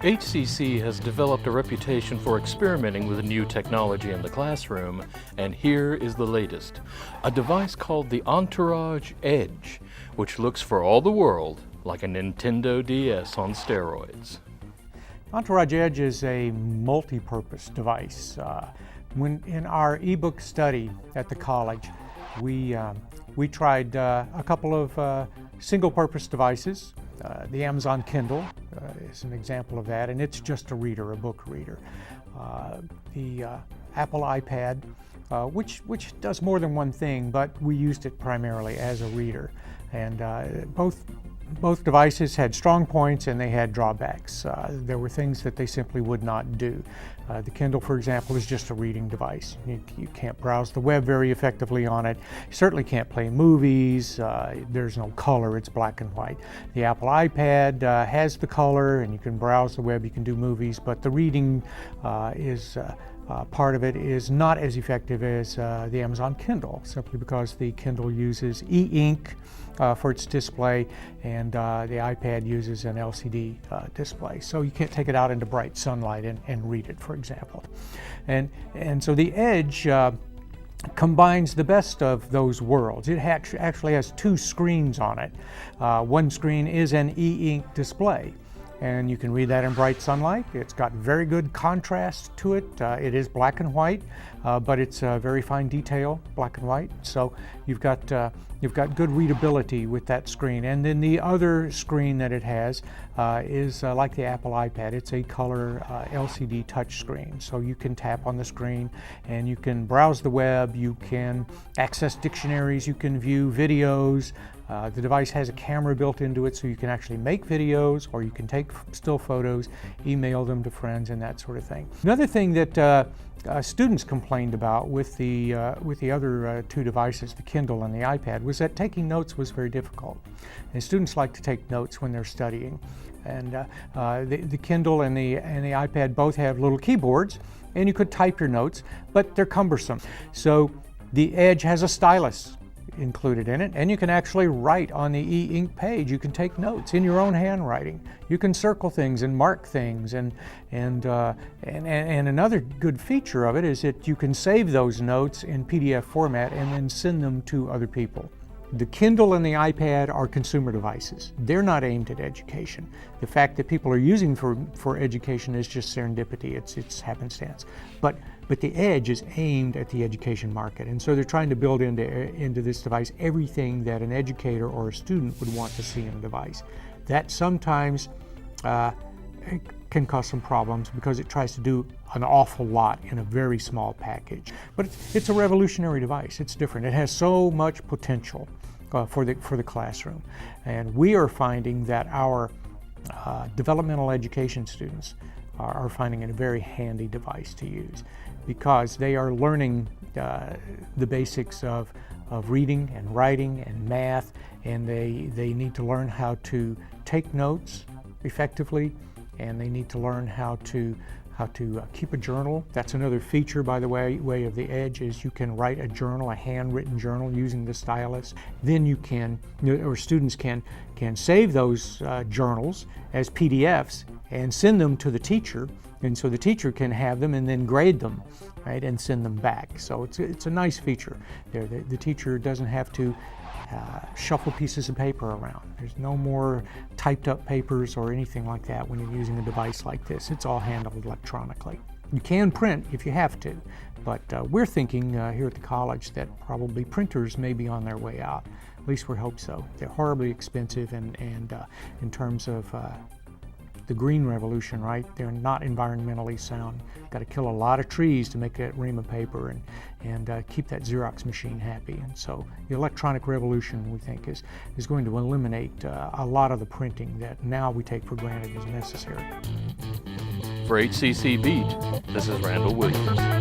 HCC has developed a reputation for experimenting with new technology in the classroom, and here is the latest. A device called the Entourage Edge, which looks for all the world like a Nintendo DS on steroids. Entourage Edge is a multi-purpose device. When in our ebook study at the college, we tried a couple of single-purpose devices. The Amazon Kindle is an example of that, and it's just a reader, a book reader. The Apple iPad, which does more than one thing, but we used it primarily as a reader. And both devices had strong points and they had drawbacks. There were things that they simply would not do. The Kindle, for example, is just a reading device. You can't browse the web very effectively on it. You certainly can't play movies. There's no color, it's black and white. The Apple iPad has the color and you can browse the web, you can do movies, but the reading part of it is not as effective as the Amazon Kindle, simply because the Kindle uses e-ink for its display, and the iPad uses an LCD display. So you can't take it out into bright sunlight and read it, for example. And so the Edge combines the best of those worlds. It actually has two screens on it. One screen is an e-ink display, and you can read that in bright sunlight. It's got very good contrast to it. It is black and white, but it's very fine detail, black and white. So you've got good readability with that screen. And then the other screen that it has is like the Apple iPad. It's a color LCD touch screen. So you can tap on the screen and you can browse the web, you can access dictionaries, you can view videos. The device has a camera built into it, so you can actually make videos, or you can take still photos, email them to friends, and that sort of thing. Another thing that students complained about with the other two devices, the Kindle and the iPad, was that taking notes was very difficult. And students like to take notes when they're studying. And the Kindle and the iPad both have little keyboards, and you could type your notes, but they're cumbersome. So the Edge has a stylus included in it, and you can actually write on the e-ink page. You can take notes in your own handwriting. You can circle things and mark things, and another good feature of it is that you can save those notes in PDF format and then send them to other people. The Kindle and the iPad are consumer devices. They're not aimed at education. The fact that people are using for education is just serendipity. It's happenstance. But the Edge is aimed at the education market, and so they're trying to build into this device everything that an educator or a student would want to see in a device. That sometimes can cause some problems because it tries to do an awful lot in a very small package. But it's a revolutionary device. It's different. It has so much potential for the classroom. And we are finding that our developmental education students are finding it a very handy device to use, because they are learning the basics of reading and writing and math, and they need to learn how to take notes effectively, and they need to learn how to keep a journal. That's another feature, by the way of the Edge, is you can write a journal, a handwritten journal, using the stylus. Then you can, or students can save those journals as PDFs and send them to the teacher, and so the teacher can have them and then grade them, right, and send them back. So it's a nice feature there. The teacher doesn't have to shuffle pieces of paper around. There's no more typed up papers or anything like that when you're using a device like this. It's all handled electronically. You can print if you have to, but we're thinking here at the college that probably printers may be on their way out. At least we hope so. They're horribly expensive, and in terms of the green revolution, right? They're not environmentally sound. Got to kill a lot of trees to make that ream of paper and keep that Xerox machine happy. And so the electronic revolution, we think, is going to eliminate a lot of the printing that now we take for granted is necessary. For HCC Beat, this is Randall Williams.